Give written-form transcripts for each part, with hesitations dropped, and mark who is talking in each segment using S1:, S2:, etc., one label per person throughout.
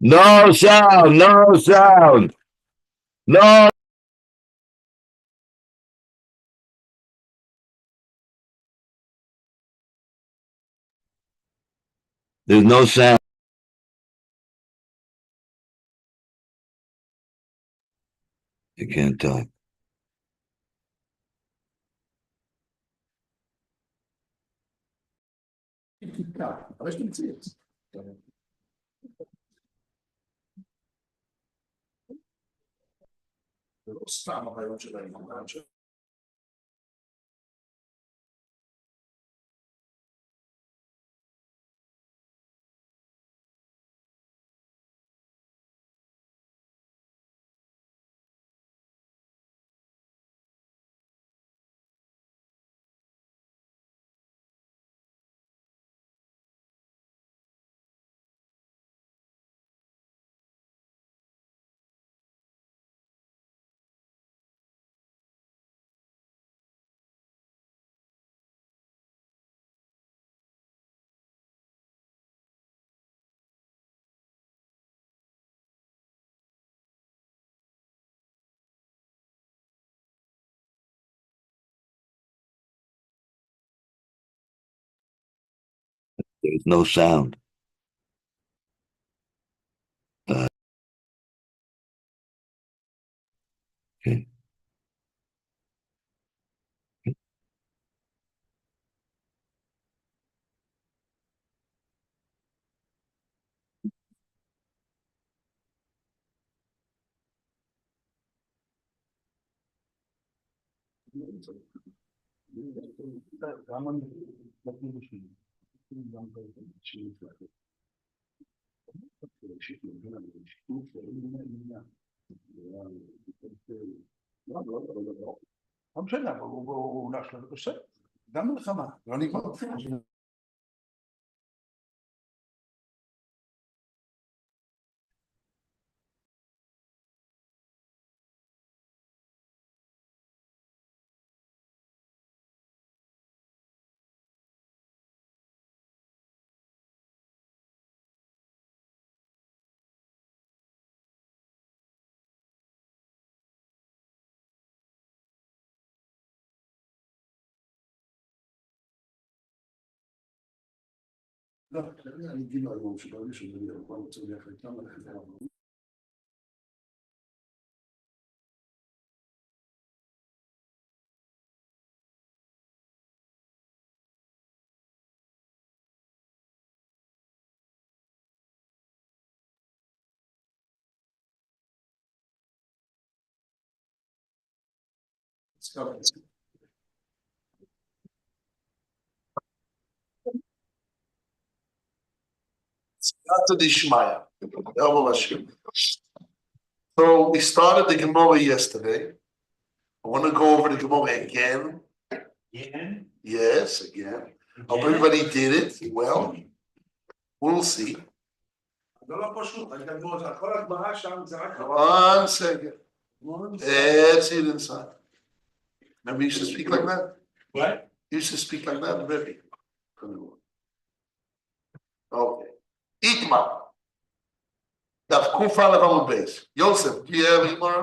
S1: No sound, no sound. No. There's no sound. You can't talk.
S2: אבל יש לי מציץ. זה לא סתם הרעיון שלהם, הרעיון שלהם.
S1: There's no sound. Okay.
S2: גם אני נתנו בשבילי. גם בשבילי. לא משנה, אבל הוא נשלה ובשל. גם מלחמה, לא נגמר. לא, אני גיל היום שברגע שאני רוצה ללכת כמה לחזר עבור. So we started the Gemara yesterday. I want to go over the Gemara again. Again? Yes, again. I hope everybody did it well. We'll see. One second. Let's see it inside. Remember you used to speak like that? What? You used to speak like that, Rebbe. Okay. Itma. Daf Kufa Levamu base. Yosef, do you have Itma?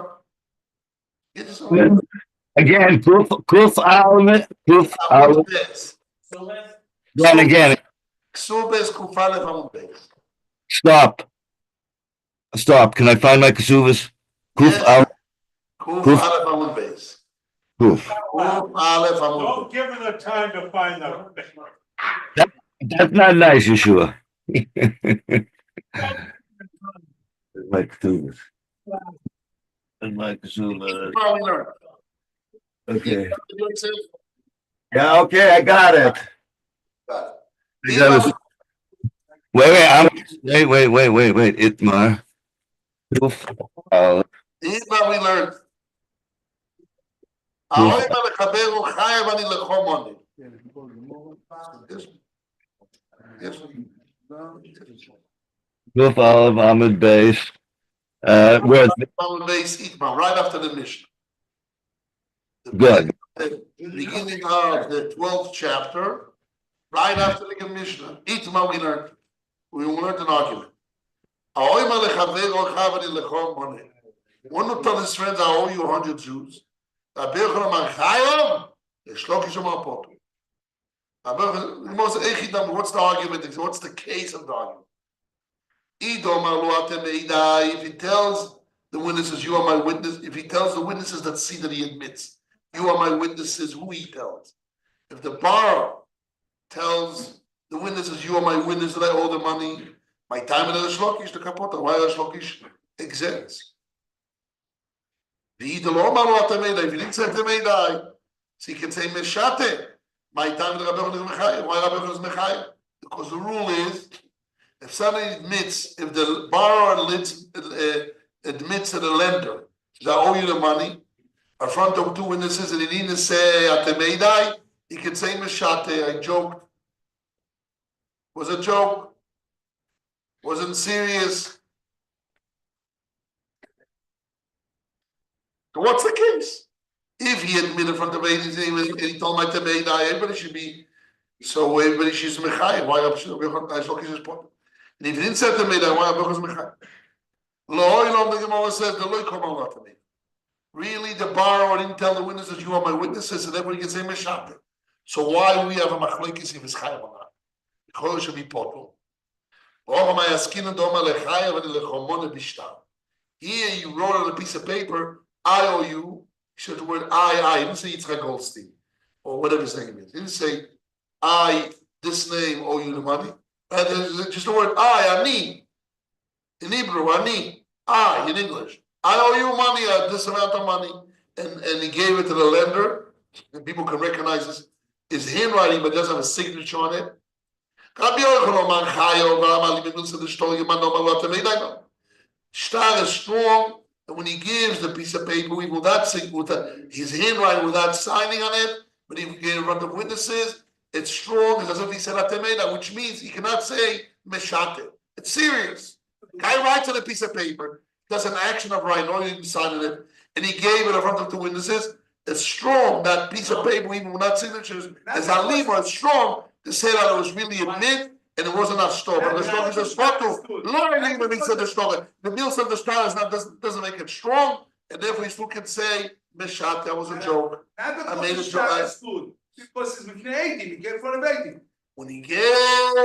S1: Again, Kuf Almet, Kuf Almet. Again.
S2: Ksubes Kufa Levamu base.
S1: Stop. Can I find my Kasuvas? Kuf Almet.
S2: Kuf Aleph Amud base.
S1: Kuf.
S2: Aleph Amud.
S3: Don't give her the time to find them.
S1: That's not nice, Yeshua. My Kasuvas. And my Kasuvas. Okay. Yeah, okay, I got it. Wait. Itmar.
S2: Itmar we learned.
S1: Kuf Aleph Amud base. Where's
S2: Amud base Itmar right after the Mishnah.
S1: Good.
S2: The beginning of the 12th chapter, right after the Mishnah. Itmar we learned an argument. One will tell his friends, I owe you 100 Jews. Rabbi Yochanan Amar Chayov, Shlokish Amar Potu. What's the argument? What's the case of the argument? If he tells the witnesses, you are my witness, if he tells the witnesses that see that he admits, you are my witnesses, who he tells. If the borrower tells the witnesses, you are my witness that I owe the money, my time in the Shlokish, the kapota, why the Shlokish exempts? If he didn't say Temedai, so he can say Meshate. My time the Rabbi Yochanan is Mechayim. Why Rabbi Yochanan is Mechayim? Because the rule is, if somebody admits, if the borrower admits to the lender that I owe you the money, in front of two witnesses, and he didn't say Atemeidai, he can say Meshate. I joked. Was a joke. Wasn't serious. So what's the case? If he admitted in front of ladies and he told my Temeidai, everybody should be, so everybody should be Mechayim. Why Rabbi Yochanan is point? And if he didn't say Temeidai, why Rabbi Yochanan is Mechayim? Lo, the Gemara says the Lo Ykom Al Temeidai. Really, the borrower didn't tell the witnesses, you are my witnesses, and everybody can say Meshate. So why do we have a machlokes if it's Chayim or not? Because it should be Potul. Here you wrote on a piece of paper, I owe you. He said the word I. He didn't say Yitzchak Goldstein or whatever his name is. He didn't say I, this name, owe you the money. Just the word Ani. In Hebrew, Ani. I, in English. I owe you money, this amount of money. And he gave it to the lender. And people can recognize this. His handwriting, but doesn't have a signature on it. Star is strong. And when he gives the piece of paper, we will not sing with his handwriting without signing on it, but he gave in front of witnesses, it's strong, it's as if he said Atemeda, which means he cannot say Meshate. It's serious. Guy writes on a piece of paper, does an action of writing, or he didn't sign it, and he gave it in front of the witnesses. It's strong, that piece of paper, even without signatures, as a libra, it's strong to say that it was really admit. And it wasn't a store, but the store is a spotto. Learning when he said the store. The meal of the star is not doesn't make it strong, and therefore he still can say Meshat, that was a joke. I made a joke.
S3: Because he's making 80, he gave for the 80.
S2: When he gave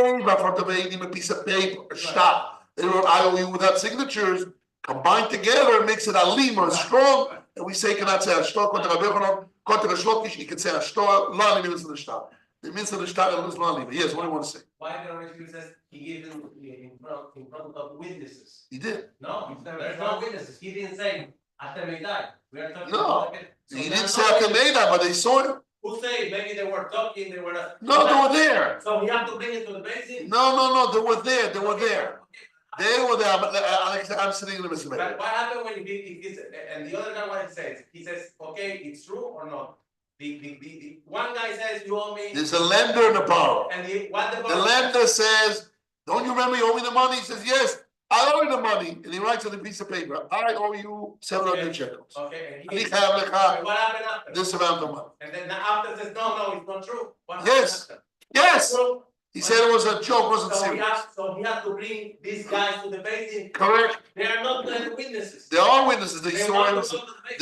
S2: in front of a piece of paper, a stop, they wrote I owe you without signatures, combined together makes it a lima, strong, and we say cannot say a store, contra Rabbi Yochanan, contra the Shlokish, he can say a store, la means the star. The means of the star is la lima. Yes, what do you want to say?
S4: Why the Rabbi says he gave them in front of witnesses?
S2: He did.
S4: No, there's no witnesses. He didn't say Atemedai. We are talking
S2: No,
S4: about
S2: he didn't say Atemeda, but they saw it.
S4: Who say maybe they were talking, they were not.
S2: No, they were there.
S4: So we have to bring it to the basin?
S2: No, they were there. They were there. They were there. I'm sitting in the midst of it.
S4: But what happened when he and the other guy what he says? He says, okay, it's true or not? The one guy says you owe me.
S2: There's a lender and a borrower.
S4: And the
S2: lender says, don't you remember you owe me the money? He says, yes, I owe you the money. And he writes on a piece of paper, I owe you 700 shekels.
S4: Okay. And
S2: what
S4: happened after?
S2: This amount of money.
S4: And then after says, no, it's not true.
S2: Yes. He said it was a joke, wasn't serious.
S4: So he has to bring these guys to the basin.
S2: Correct.
S4: They are not witnesses.
S2: They are witnesses. They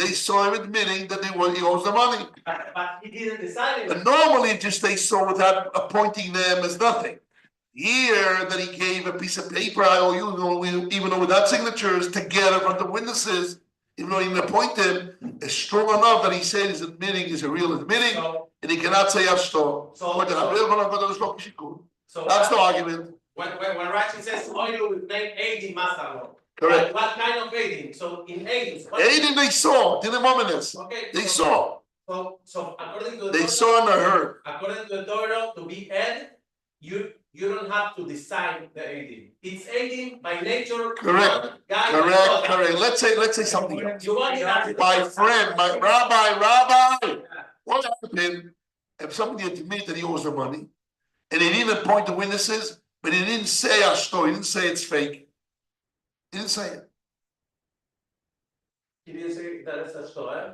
S2: saw him admitting that he owes the money.
S4: But he didn't decide it.
S2: But normally, just they saw without appointing them as nothing. Here, that he gave a piece of paper, I owe you, even though without signatures, together from the witnesses, even though he didn't appoint them, is strong enough that he said his admitting is a real admitting, and he cannot say Ashtor. So that's the argument.
S4: When Rashi says oil with name aiding master.
S2: Correct.
S4: What kind of aiding? So in aiding.
S2: Aiding they saw, didn't moment.
S4: Okay.
S2: They saw.
S4: So according to the
S2: they saw and heard.
S4: According to the Torah, to be aid, you don't have to decide the aiding. It's aiding by nature.
S2: Correct. Correct. Let's say something else. My friend, my rabbi, what happened if somebody admit that he owes the money and he didn't appoint the witnesses, but he didn't say our story, he didn't say it's fake. He didn't say it.
S4: He didn't say that it's a story.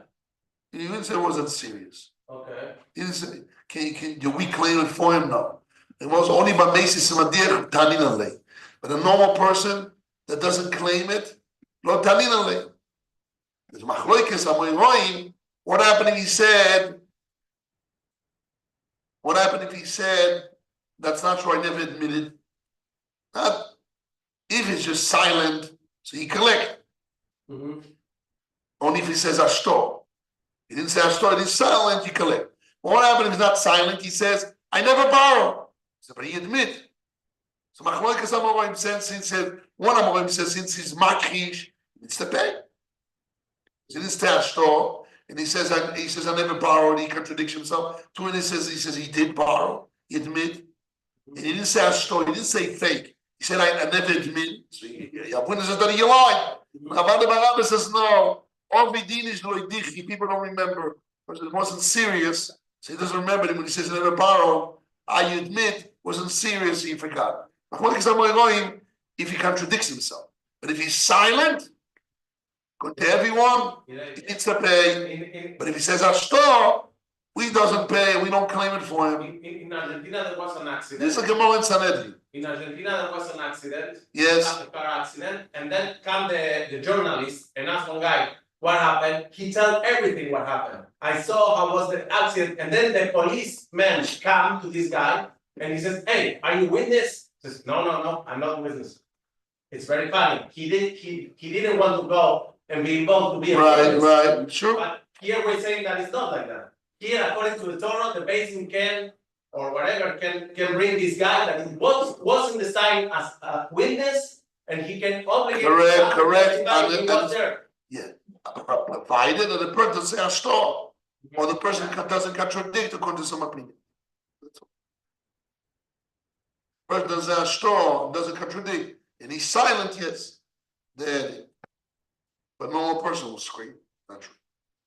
S2: He didn't say it wasn't serious.
S4: Okay. He
S2: didn't say, do we claim it for him? No. It was only by basis of But a normal person that doesn't claim it, lo talina le. There's machloikes amoyim. What happened if he said? What happened if he said, "That's not true, I never admitted"? Not if he's just silent, so he collect. Only if he says ashto. He didn't say ashto, he's silent, you collect. But what happened if he's not silent? He says, "I never borrow." So, but he admit. So machlokas amorim since one amorim says since he's makrish, he needs to pay. So he didn't say ashto, and he says I never borrowed. He contradicts himself. Two, and he says he did borrow. He admit. And he didn't say ashto. He didn't say fake. He said I never admit. So witnesses that he lied. Rabbi Barabba says no. All vidinish loidichi. People don't remember because it wasn't serious. So he doesn't remember it when he says I never borrowed. I admit wasn't serious. He forgot. If he contradicts himself, but if he's silent, good to everyone, he needs to pay. But if he says ashto, we doesn't pay. We don't claim it for him.
S4: In Argentina, there was an accident.
S2: This is a Gemara in Sanhedrin.
S4: In Argentina, there was an accident.
S2: Yes.
S4: A car accident, and then come the journalist and ask one guy what happened. He tells everything what happened. I saw how was the accident, and then the policeman come to this guy and he says, "Hey, are you witness?" He says, No, I'm not witness. It's very funny. He didn't want to go and be involved to be a witness.
S2: Right, sure.
S4: But here we're saying that it's not like that. Here, according to the Torah, the basin can or whatever can bring this guy that he wasn't assigned as a witness, and he can obligate.
S2: Correct.
S4: He was there.
S2: Yeah, provided that the person says ashto, or the person doesn't contradict according to some opinion. Person doesn't say ashto, doesn't contradict, and he's silent. Yes, there. But no one person will scream. Not true.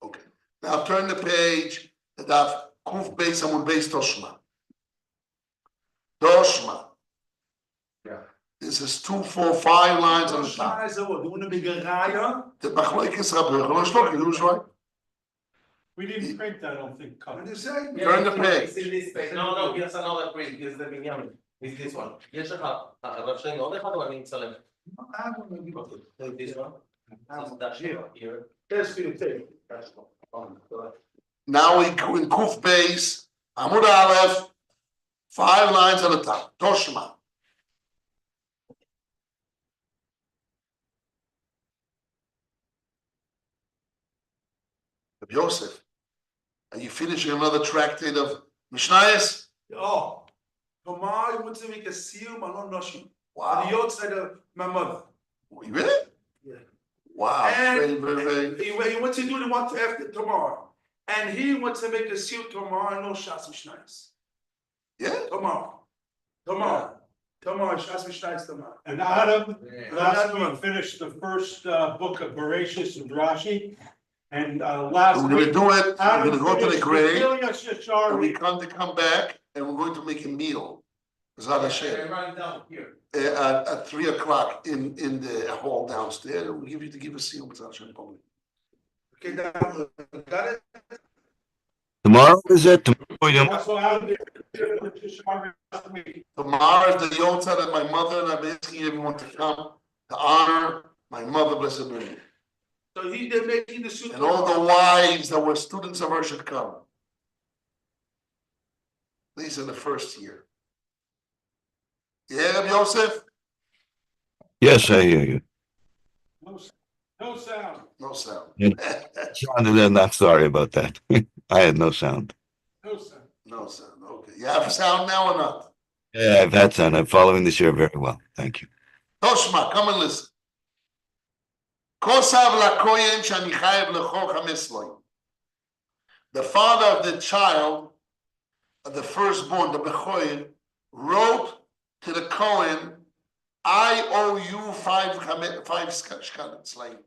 S2: Okay. Now turn the page. The daf kuf beis amud beis toshma. Toshma.
S3: Yeah.
S2: This is 2, 4, 5 lines on the top. The machloikes Rabbi Yochanan Shloki, who's right?
S5: We didn't print that, I don't think.
S3: What did you say?
S2: Turn the page.
S4: It's in this page. No, here's another print. Here's the Binyamin. It's this one. יש לך, הרב שלנו עוד אחד או אני אצלם? Okay, this one. That's here.
S3: That's for you, take.
S2: Now we go in kuf beis amud aleph, 5 lines on the top. Toshma. Rabbi Yosef, are you finishing another tractate of Mishnayos?
S3: Oh, tomorrow you want to make a seal, but not noshim.
S2: Wow.
S3: The yacht said my mother.
S2: Really?
S3: Yeah.
S2: Wow.
S3: And
S2: Very.
S3: he wants to do the one after tomorrow. And he wants to make a seal tomorrow, no Shas Mishnayos.
S2: Yeah.
S3: Tomorrow, Shas Mishnayos tomorrow.
S5: And Adam, last week finished the first book of Bereshis and Rashi. And last
S2: We're going to
S5: week,
S2: do it. We're
S5: Adam
S2: going to go to the
S5: finished
S2: grave.
S5: Mesilas
S2: And we
S5: Yesharim.
S2: come back, and we're going to make a meal. Zad Hashem.
S4: Write it down here.
S2: At 3 o'clock in the hall downstairs. We'll give you to give a seal. Zad Hashem public.
S3: Okay, got it?
S1: Tomorrow is it? Tomorrow,
S5: Also Adam did Bereshis Yesharim last week.
S2: Tomorrow is the Yotza that my mother, and I'm asking everyone to come to honor my mother, blessed memory.
S3: So they're making the suit.
S2: And all the wives that were students of her should come. These are the first year. Yeah, Rabbi Yosef?
S1: yes, I hear you.
S5: No sound.
S2: No sound.
S1: Sounded in, I'm sorry about that. I had no sound.
S5: No sound.
S2: No sound. Okay. You have sound now or not?
S1: Yeah, I've had sound. I'm following this year very well. Thank you.
S2: Toshma, come and listen. Kosav lakoyen shani chayev lecho chamesloi. The father of the child, of the firstborn, the Bechoyer, wrote to the Kohen, I owe you 5 shkalim.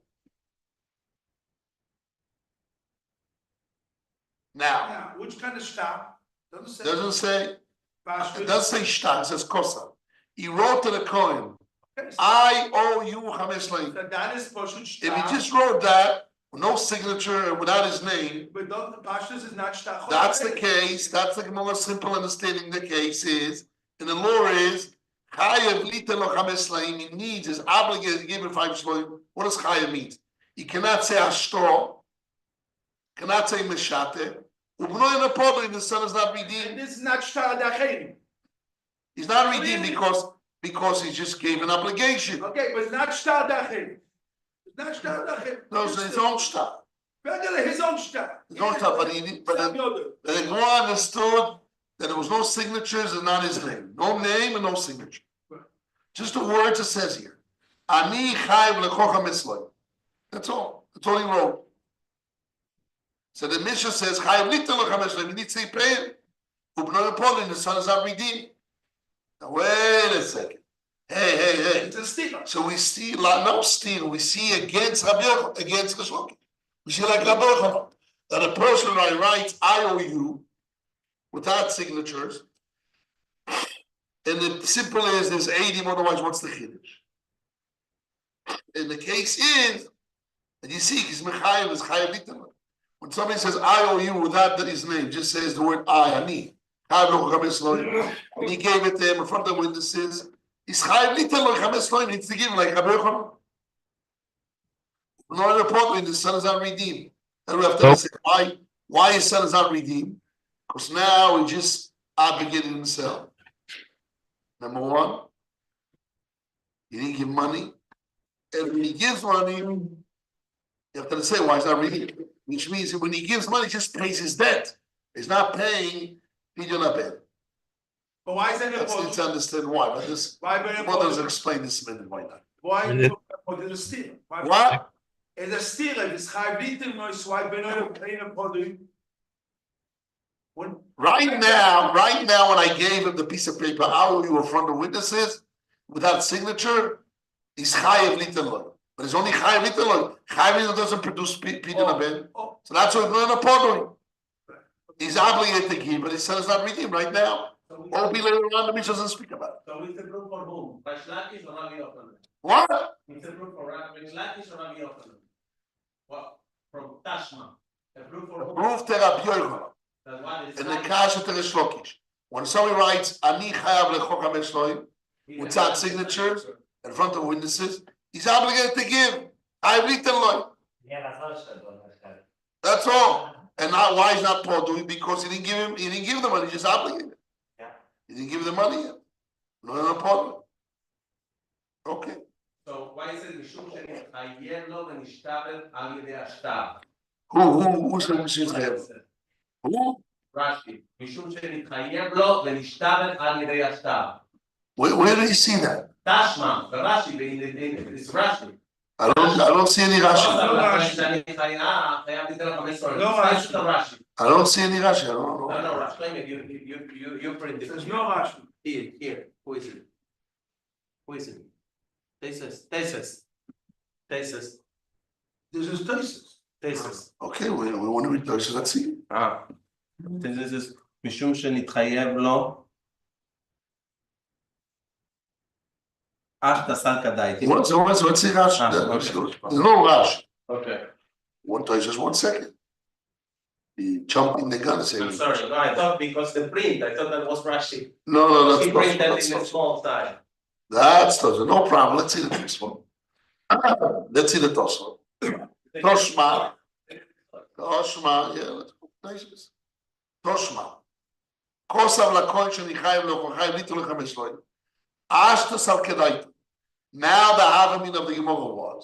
S2: Now,
S3: Now, which kind of stop? Doesn't
S2: doesn't say, it doesn't say shtar, it says kosav. He wrote to the Kohen, I owe you 5 shkalim.
S3: That is Pashut
S2: If
S3: Shtar.
S2: he just wrote that, with no signature, without his name,
S3: But the Pashtus is not Shtar.
S2: that's the case. That's the more simple understanding. The case is, and the law is, Chayev chayev litan lo chamesh shloim. He needs, is obligated to give him 5 shloim. What does chayev mean? He cannot say ashto, cannot say meshate. Ubnoy napodin, the son is not
S3: And
S2: redeemed.
S3: this is not shtar dachim.
S2: He's not redeemed because he just gave an obligation.
S3: Okay, but it's not shtar dachim. It's not shtar dachim.
S2: No, it's his own stuff.
S3: His own shtar.
S2: His own stuff, but the Gemara understood that there was no signatures and not his name. No name and no signature. Just the words it says here. Ani chayv lechocha mitzloy. That's all. That's all he wrote. So the Mishnah says, chayv litan lechocha mitzloy. He needs to pay him. Ubnoy Polin, the son is not redeemed. Now wait a second. Hey.
S3: It's a steal.
S2: So we see no steal. We see against Rabbi Yochanan, against Kashloki. We see like Rabbi Yochanan, that a person writes IOU without signatures, and the simple is there's 80, otherwise what's the chiddush? And the case is, and you see, because Mechayev is Chayev Litan. When somebody says IOU without his name, just says the word Ani. And he gave it to him in front of the witnesses. He's Chayev Litan lo chamesh shloim. He needs to give him like Rabbi Yochanan. No, the son is not redeemed. And we have to say why his son is not redeemed. Because now he just obligated himself. Number one, he didn't give money. And when he gives money, you have to say why he's not redeemed. Which means that when he gives money, he just pays his debt. He's not paying, he do not pay.
S3: But why is that
S2: That's need
S3: important?
S2: to understand why. But this
S3: Why very
S2: mother doesn't
S3: important?
S2: explain this minute why not.
S3: Why
S1: And it-
S3: is a steal?
S2: What?
S3: It's a steal. It's chayav litan lo so why paying a podin?
S2: Right now, when I gave him the piece of paper, how you were in front of witnesses without signature, he's chayev litan lo. But it's only chayev litan lo. Chayev litan doesn't produce pidyon aben.
S3: Oh,
S2: So that's what we're going to podin. He's obligated to give, but his son is not redeemed right now. Or be later on, the Mishnah doesn't speak about it.
S4: So it's approved for whom? Rish Lakish or Rabbi Yochanan?
S2: What?
S4: It's approved for Rish Lakish or Rabbi Yochanan? What? From Tashma. Approved for whom?
S2: Proof to Rabbi Yochanan.
S4: That one is
S2: And the
S4: not-
S2: kasha to the shlokish. When somebody writes ani chayav lechoch hamesh shloim without signatures in front of witnesses, he's obligated to give. Chayav litan lo. That's all. And not why he's not podu because he didn't give the money. He just obligated.
S6: Yeah.
S2: He didn't give the money yet. No podu. Okay.
S4: So why is it משום שנתחייב לו ונשתבל על ידי השטר?
S2: Who's the Mishnah's name? Who?
S4: רש"י, משום שנתחייב לו ונשתבל על ידי השטר.
S2: Where did you see that?
S4: תשמע, ברש"י, it's רש"י.
S2: I don't see any Rashi.
S4: שאני חייב לתת לך 15.
S3: לא רש"י.
S4: לא רש"י.
S2: I don't see any Rashi. I don't know.
S4: No, רש"י, you print it.
S3: there's no Rashi.
S4: Here, who is it? Who is it? Tesis.
S3: This is Tosis.
S2: Okay, we want to read those. Let's see.
S4: This is משום שנתחייב לו אשת עשה כדאי.
S2: Let's see Rashi. There's no Rashi.
S4: Okay.
S2: Just 1 second. He jumping the gun and saying.
S4: I'm sorry, no, I thought because the print, I thought that was Rashi.
S2: No,
S4: He printed
S2: that's
S4: in a small style.
S2: That's no problem. Let's see the next one. Let's see the Tosfot. Toshma, yeah, let's go. Nice. Toshma. Kosav lakoin shenichayim lechochayim litu lechamesh loim. Ashtas al kedaitu. Now the Havamim of the Gemara was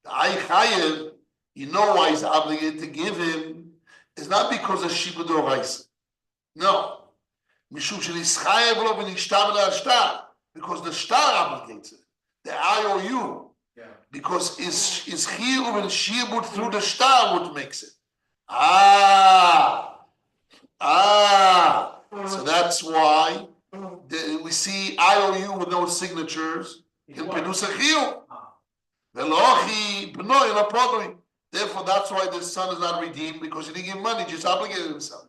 S2: the Chayev. You know why he's obligated to give him? It's not because of Shibud Oraisa. No. Mishum shenischayev lo v'nishtav le'ashtar. Because the star obligates it. The IOU.
S4: Yeah.
S2: Because is chiyuv and shibud through the star what makes it. So that's why we see IOU with no signatures can produce a chiyuv. Velochi b'noi la podoi. Therefore, that's why the son is not redeemed because he didn't give money, just obligated himself.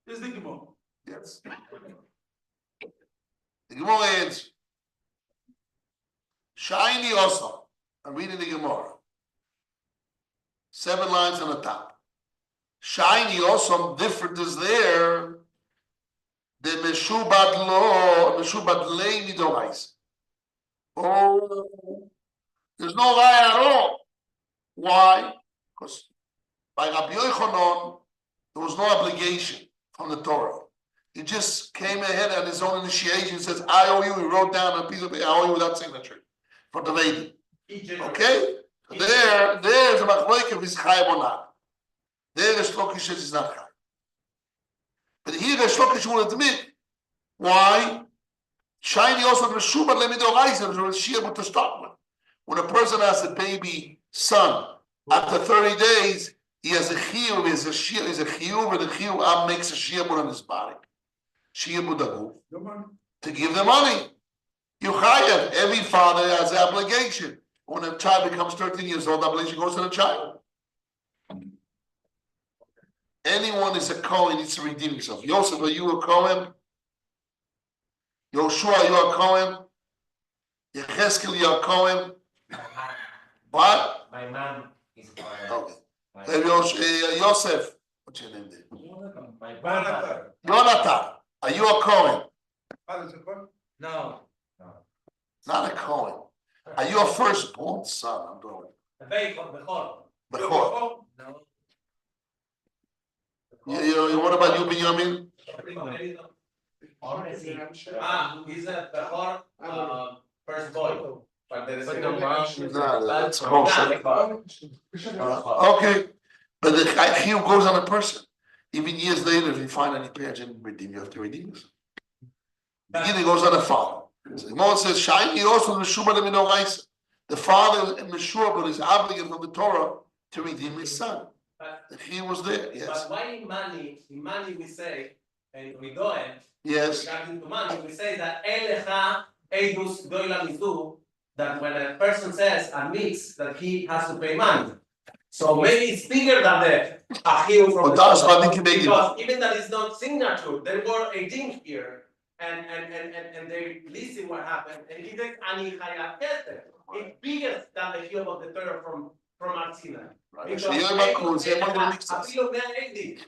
S3: This is the Gemara.
S2: Yes. The Gemara ends. Shiny also. I'm reading the Gemara. 7 lines on the top. Shiny also different is there. The Meshubad law, Meshubad lay midorais. Oh, there's no lie at all. Why? Because by Rabbi Yochanan, there was no obligation from the Torah. He just came ahead on his own initiation, says, I owe you. He wrote down on a piece of paper, I owe you without signature for the lady. Okay? There's a machloek if he's chayav or not. There is Shlokish says he's not chayav. But here the Shlokish will admit. Why? Shiny also Meshubad lemidoraisa is Shia to start with. When a person has a baby son, after 30 days, he has a chiyuv, he has a chiyuv, and the chiyuv makes a shiyabud on his body. Shiyabud aguf. To give the money. You chayav. Every father has the obligation. When a child becomes 13 years old, the obligation goes to the child. Anyone is a Kohen needs to redeem himself. Yosef, are you a Kohen? Yoshua, you are a Kohen? Yecheskel, you are a Kohen? What?
S4: My mom is Kohen.
S2: Okay. Yosef, what's your name there?
S4: My grandfather.
S2: Jonathan, are you a Kohen?
S4: No.
S2: Not a Kohen. Are you a firstborn son? I'm doing
S4: Bechor.
S2: Bechor.
S4: No.
S2: What about you, Binyamin?
S4: He's a Bechor, first boy. But there is
S2: No, that's bullshit. Okay, but the chiyuv goes on a person. Even years later, if you find any parents didn't redeem, you have to redeem this. Beginning goes on a father. So Moses says, "Shiny also Meshubad lemidoraisa." The father in Meshubad is obligated from the Torah to redeem his son. He was there. Yes.
S4: But why in money we say, and we go ahead.
S2: Yes.
S4: Regarding to money, we say that Elecha Eidus Doila Mizu, that when a person says a mix that he has to pay money. So maybe it's bigger than the Achil from
S2: But that's what I think
S4: because even that is not signature, there were 18 here and they listen what happened and he says Ani Chayat Keter. It's bigger than the Hiyuv of the Torah from Arsina.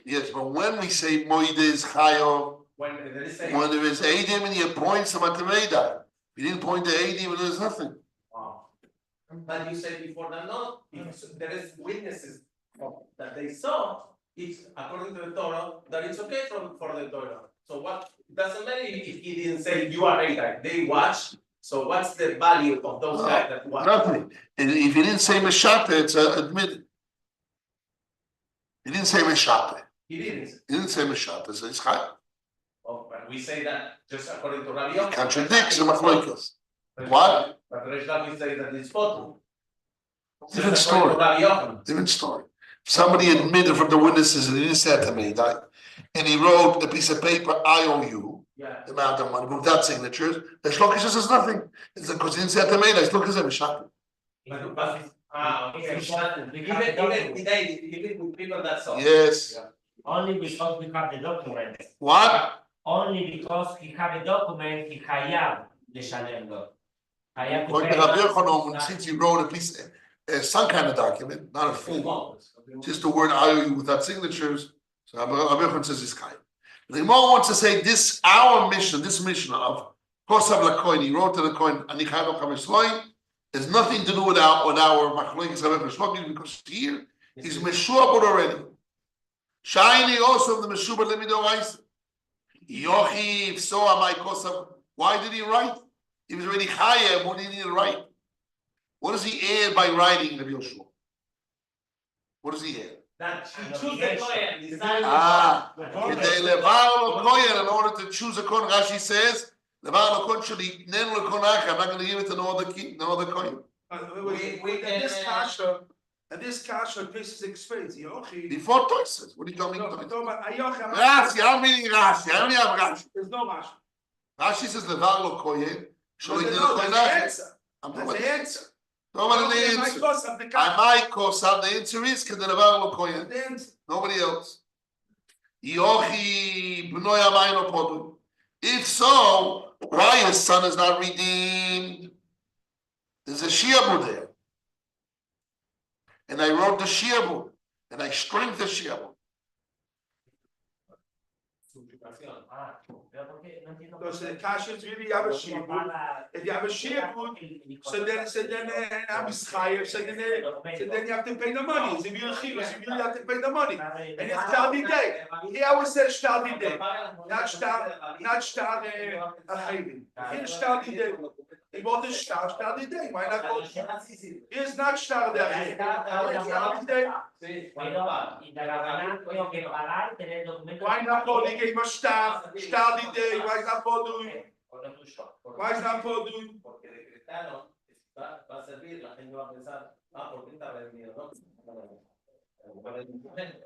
S2: Yes, but when we say Moide is Chayo,
S4: when there is
S2: Eidim and he appoints them at the Meida. If you didn't point to Eidim, there's nothing.
S4: Wow. But you said before that no, if there is witnesses that they saw, it's according to the Torah that it's okay for the Torah. So what doesn't matter if he didn't say you are Eidim, they watch. So what's the value of those guys that watch?
S2: Nothing. And if you didn't say Meshata, it's admitted. He didn't say Meshata.
S4: He didn't.
S2: He didn't say Meshata, it's Chayo.
S4: Oh, but we say that just according to Rabbi Yochanan.
S2: Contradicts the Machlokas. What?
S4: But Reish Lakish says that it's photo.
S2: Different story.
S4: Rabbi Yochanan.
S2: Different story. Somebody admitted from the witnesses and he didn't say it to me, and he wrote a piece of paper, I owe you
S4: Yeah.
S2: the amount of money, but without signatures. The Shlokish says nothing. It's because he didn't say it to me, I still consider Meshata.
S4: Okay. Even with people that saw.
S2: Yes.
S4: Yeah.
S6: Only because we have the document.
S2: What?
S6: Only because he have a document, he hayav לשלם לו. Hayav to
S2: According
S6: pay.
S2: to Rabbi Yochanan, since he wrote a piece, some kind of document, not a full, just the word I owe you without signatures. So Rabbi Yochanan says it's kind. The Gemara wants to say this, our mission, this mission of Kosav LaKoin, he wrote to the coin, Anichayim Chamesh has nothing to do with our Machlokes Rabbi Shlokim, because here he's Meshuabud already. Shiny also the Meshubad lemidoraisa. Yochiv, so am I Kosav. Why did he write? He was already Chayev. What did he need to write? What does he add by writing Rabbi Yoshua? What does he add?
S4: That he choose the Kohen, decide
S2: In order to choose a Kohen, Rashi says, I'm not going to give it to no other Kohen.
S3: And this kasha pisses expense.
S2: Before Toyses, what are you talking
S3: No,
S2: about?
S3: I'm talking about Ayochem.
S2: Rashi, I'm reading Rashi. I only have Rashi.
S3: There's no Rashi.
S2: Rashi says Levar lo Kohen.
S3: No, that's the answer.
S2: I'm
S3: That's
S2: talking
S3: the
S2: about
S3: answer.
S2: the answer. I might cause out the answer is because the Levar lo Kohen.
S3: The answer.
S2: Nobody else. Yochi b'noi amayno podu. If so, why his son is not redeemed? There's a shiabud there. And I wrote the shiabud, and I strengthened the shiabud.
S4: Suplicación.
S6: Ah, pero ¿por qué? No entiendo.
S3: Entonces, the kasha is really, you have a shibud. If you have a shibud, so then I'm chayev, so then you have to pay the money. It's a real chiyuv, so you really have to pay the money. And it's shtardi day. He always said shtardi day, not shtar chayvin. Here's shtardi day. He bought the shtardi day. Why not go? Here's not shtardi day. Shtardi day.
S6: Pero y de la tengo que pagar, tener documentos.
S3: Why not go? He gave us shtardi day. Why is not go doing? Why is not go doing?
S4: Porque decretaron que va a servir, la gente va a pensar, ¿por qué está vendido? ¿No?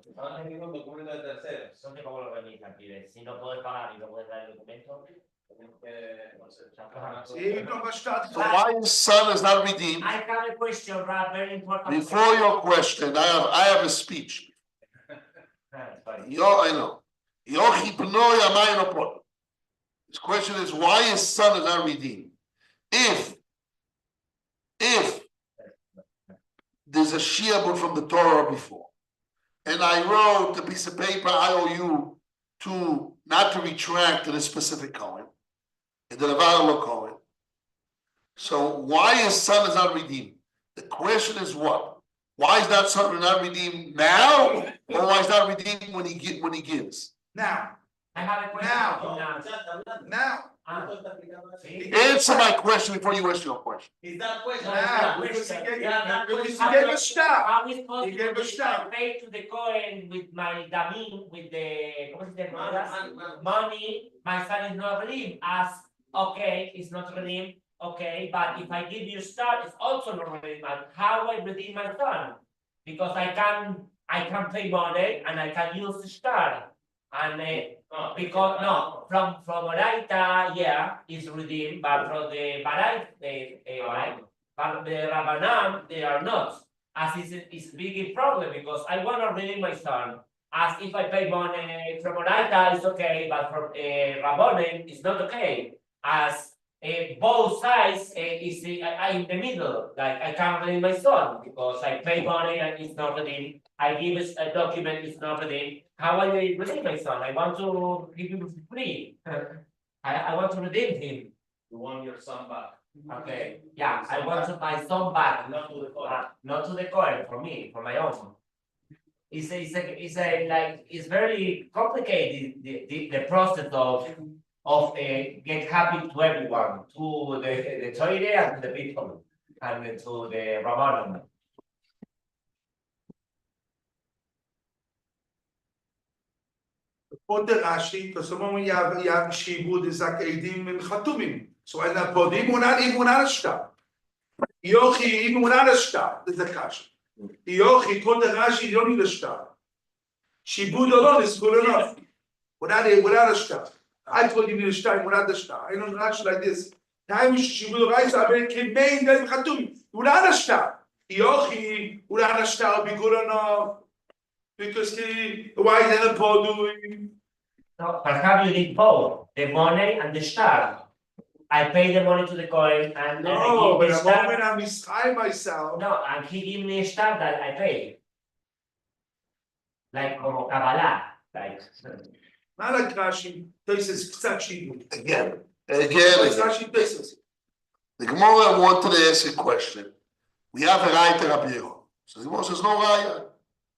S4: Están vendiendo un documento de terceros.
S6: ¿Dónde cómo lo organizan? Si no puedes pagar y no puedes dar el documento, tenemos que, no sé,
S3: See, you know about shtardi
S2: So
S3: day.
S2: why his son is not redeemed?
S6: I have a question, Rab, very important.
S2: Before your question, I have a speech. I know. Yochi Pnoi Amayno Pot. His question is why his son is not redeemed. If there's a shiabud from the Torah before, and I wrote a piece of paper I owe you to not to retract to this specific Cohen, and the Levar Cohen. So why his son is not redeemed? The question is what? Why is that son not redeemed now, or why is not redeemed when he gives?
S3: Now,
S6: I have a question.
S3: now.
S2: Answer my question before you ask your question.
S4: Is that question?
S3: Now, because he gave a shtar.
S6: How is possible
S3: He gave a
S6: that
S3: shtar.
S6: I pay to the Cohen with my damim, with the, what is the money, my son is not redeemed, as, okay, it's not redeemed, okay, but if I give you star, it's also not redeemed, but how I redeem my son? Because I can pay money and I can use the star, and because, no, from Oraita, yeah, it's redeemed, but from the Barait, but the Rabbanan, they are not. As it's a big problem because I want to redeem my son. As if I pay money from Oraita, it's okay, but from Rabbanan, it's not okay. As both sides is in the middle, like I can't redeem my son because I pay money and it's not redeemed. I give a document, it's not redeemed. How I redeem my son? I want to give him free. I want to redeem him.
S4: You want your son back.
S6: Okay, yeah, I want my son back,
S4: Not to the court.
S6: not to the court, for me, for my own. It's very complicated, the process of get happy to everyone, to the Torah and to the people, and to the Rabbanon.
S3: Put the Rashi, because the moment you have shibud is like edim and chatumim. So and that body even without a shtar. Yochi even without a shtar, there's a kasha. Yochi put the Rashi, you don't need a shtar. Shibud alone is good enough. Without a shtar. I told you need a shtar without the shtar. I know Rashi like this. Time shibud rice I very kimein and chatumim without a shtar. Yochi without a shtar will be good enough. Because why is the Paul doing?
S6: No, perhaps you need both, the money and the star. I pay the money to the Cohen and then
S3: No,
S6: I
S3: but
S6: give the
S3: the
S6: star.
S3: moment I'm beside myself.
S6: No, and he give me a star that I pay. Like como Kabbalah, like.
S3: Not like Rashi, places Ksachi.
S2: Again.
S3: Rashi places.
S2: The Gemara wanted to ask a question. We have a right to Rabbi Yehuda. So the Gemara says no raya.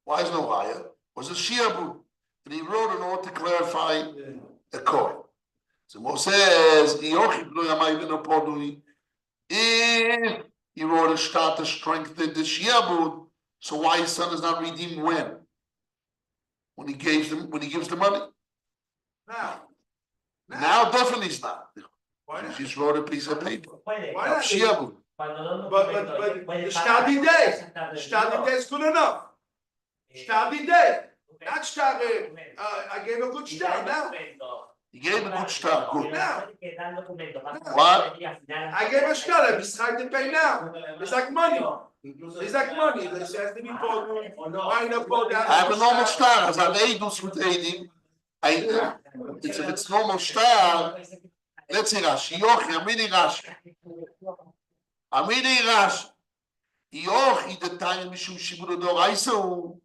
S2: Why is no raya? Was a shiabud that he wrote in order to clarify a coin. So Moshe says, if he wrote a shtar to strengthen the shiabud, so why his son is not redeemed when? When he gives the money? Now definitely he's not.
S3: Why
S2: He
S3: not?
S2: just wrote a piece of paper.
S6: Puede.
S3: Why not?
S2: Shiabud.
S3: But the study day. Study day is good enough. Study day. Not study. I gave a good start now.
S2: He gave a good start. Good.
S6: What?
S3: I gave a start. I'm trying to pay now. It's like money. It's like money. This has to be pulled. Why not pull down?
S2: I have a normal star. As I Eidus with Eidim. If it's normal star, let's see Rashi. Yochi, I'm reading Rashi. Yochi, the time Mishum Shibud Doraisa.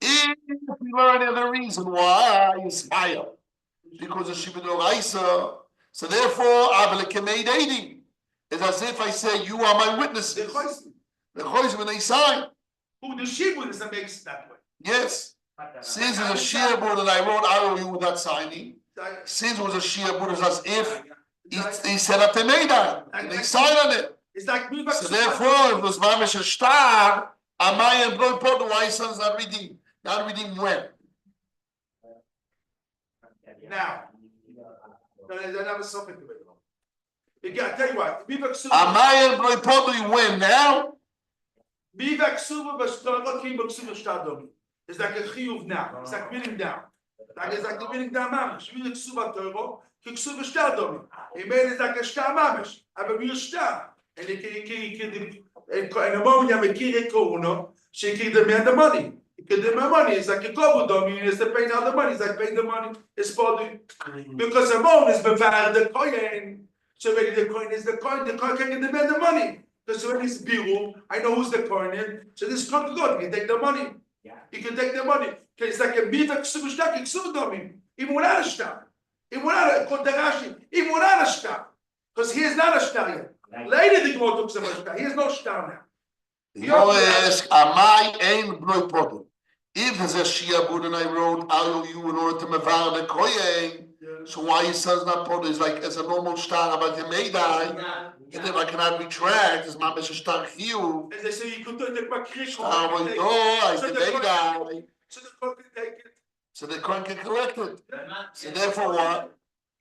S2: If we learn the reason why is higher, because of Shiva Doraisa. So therefore, it's as if I say, you are my witnesses. The choice when they sign.
S3: Who the shibud is that makes it that way.
S2: Yes. Since it's a shiabud and I wrote IOU without signing, since it was a shiabud, it's as if he said a temeda and they signed on it.
S3: It's like
S2: So therefore, it was mamish a star. Am I employed for the why son's not redeemed? Not redeemed when?
S3: now. No, that was something to it. Again, I tell you what,
S2: Am I employed for the when now?
S3: it's like a chiyuv now. It's like winning down. It's like the winning down mamish. We look suba turbo, kick suba star domi. He made it like a star mamish. Aber wir star. And he can in a moment you have a kid kono, she can demand the money. He can demand money. It's like a global domi, it's the paying out the money. It's like paying the money. It's for the because the moment is bevared the coin. So when the coin is the coin can demand the money. Because when it's biru, I know who's the coin in. So this can't go. He can take the money. He can take the money. It's like a bita ksubustak, ksubdomi. Even without a star. Even without a kontarashi. Even without a star. Because he is not a star yet. Later the Gemara took some star. He is no star now.
S2: You ask, am I ein bnoi podu? If there's a shiabud and I wrote IOU in order to mevar the koyen, so why his son's not podu? Is like as a normal star about the meidai, and if I cannot retract, it's mamish a star hiu.
S3: As they say, you could take my krish.
S2: I the meidai.
S3: So the coin can take it.
S2: So the coin can collect it. So therefore what?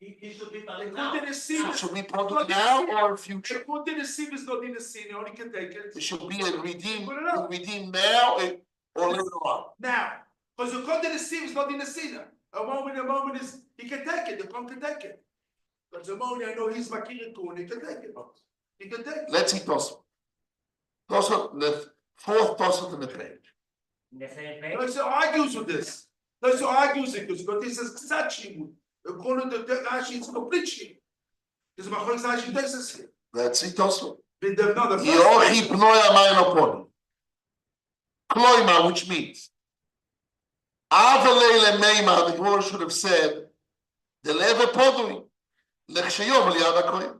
S4: He should be
S3: The
S4: telling
S3: coin
S4: now.
S3: didn't see
S2: So
S3: it.
S2: should be podu now or
S3: The
S2: future?
S3: coin didn't see it. Not in the scene. He only can take it.
S2: It should be a redeem now or later on.
S3: Now, because the coin didn't see is not in the scene. A moment is he can take it. The coin can take it. Because the moment I know he's Makir Kun, he can take it. He can take it.
S2: Let's see Tosfot. Tosfot, the fourth Tosfot in the page.
S6: The same page.
S3: Let's argues with this. Let's argues it because this is Ksachi. According to the Rashi, it's complete shit. This is my whole Rashi takes us here.
S2: Let's see Tosfot.
S3: But the no, the first
S2: Yochi pnoya mayno Kloima, which means Avalele meima, the Gemara should have said, the leve podui, lechshayom liyad hakoyin.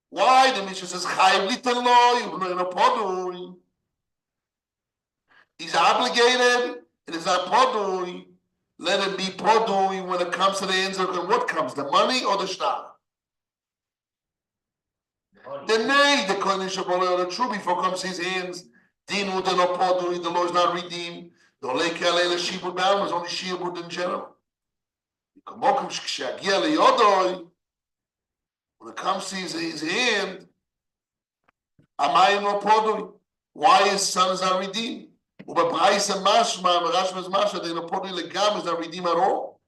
S2: Why? The Mishnah says, Chayv litenlo, yivnoyno podui. He's obligated, it is not podui. Let it be podui when it comes to the answer. What comes, the money or the shtar? The nay, the kohen shabbalot, the true before comes his hands. Dinu de no podui, the law is not redeemed. The olei kalei shibud bound is only shibud in general. When it comes to his hand, amai no podui. Why his son is not redeemed? Ubebraisa mashma, merashma's mashma, the no podui legam is not redeemed at all.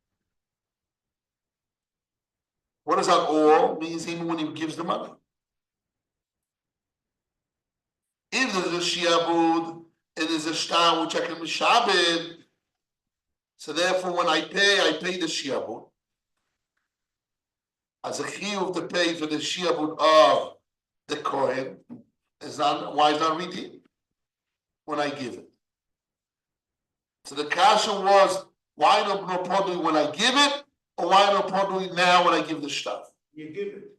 S2: What does that all means? Even when he gives the money. If there's a shiabud and there's a shtar which I can mishabed, so therefore when I pay the shiabud. As a chiyuv to pay for the shiabud of the kohen is not why is not redeemed when I give it. So the kasha was why no podui when I give it, or why no podui now when I give the stuff?
S3: you give it.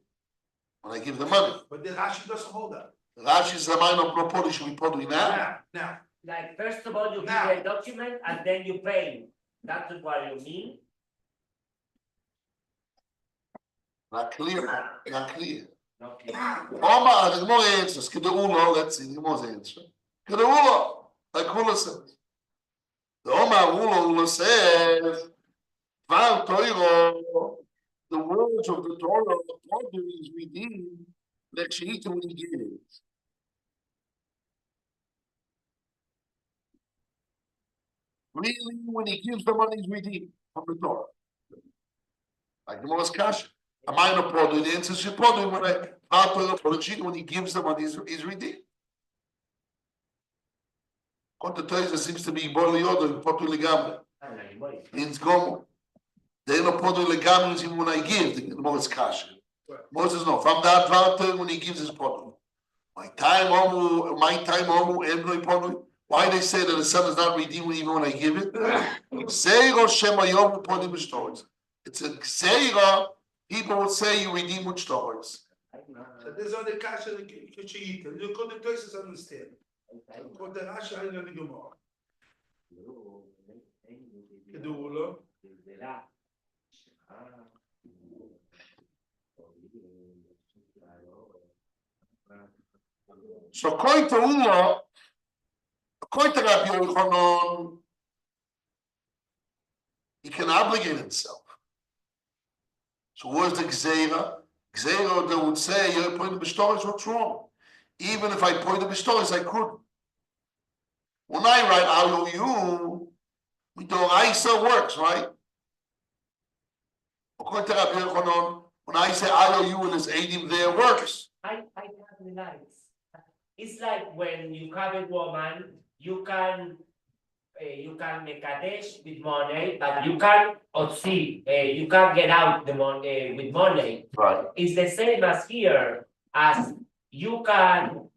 S2: When I give the money.
S3: But the Rashi doesn't hold that.
S2: Rashi says, "Am no podui should be podui now?"
S3: Now.
S6: Like first of all, you give
S3: Now.
S6: a document and then you pay. That's what you mean.
S2: Not clear. Not clear.
S6: Okay.
S2: Oma, the Gemara answers. Kedeulo, let's see the Gemara's answer. Kedeulo, like Ula says. The Oma Ula says, Val Toiro, the words of the Torah, the Torah is redeemed, like she when he gives. Really, when he gives the money, he's redeemed from the Torah. Like the Gemara's Kasha. A minor product, the answer is product when he gives the money, he's redeemed. There seems to be bodily order in Potu Legamre. Means go. They know Potu Legamre is even when I give, the Moses Kasha. Moses no. From that Vater when he gives his Potu. My time homu, Emroi Potu. Why they say that the son is not redeemed even when I give it? Zeira Shema Yom Ponim B'Shtoros. It's a Zeira. People will say you redeem with Shtoros.
S3: So this is on the kasha the Kishita. You could the choices understand. Could the Rasha in the Gemara. Kedulo.
S2: So according to Ula, according to Rabbi Yochanan, he can obligate himself. So where's the Gzeira? Gzeira, they would say, you're putting the B'Shtoros, what's wrong? Even if I point the B'Shtoros, I could. When I write IOU, we do ISA works, right? According to Rabbi Yochanan, when I say IOU and there's 80 there, works.
S6: I can't realize. It's like when you have a woman, you can make a dash with money, but you can't you can't get out the money with money.
S2: Right.
S6: It's the same as here, as you can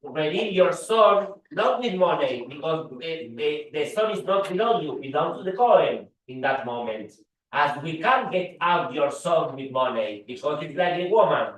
S6: redeem your son not with money, because the son is not belong you, belong to the Kohen in that moment. As we can't get out your son with money because it's like a woman.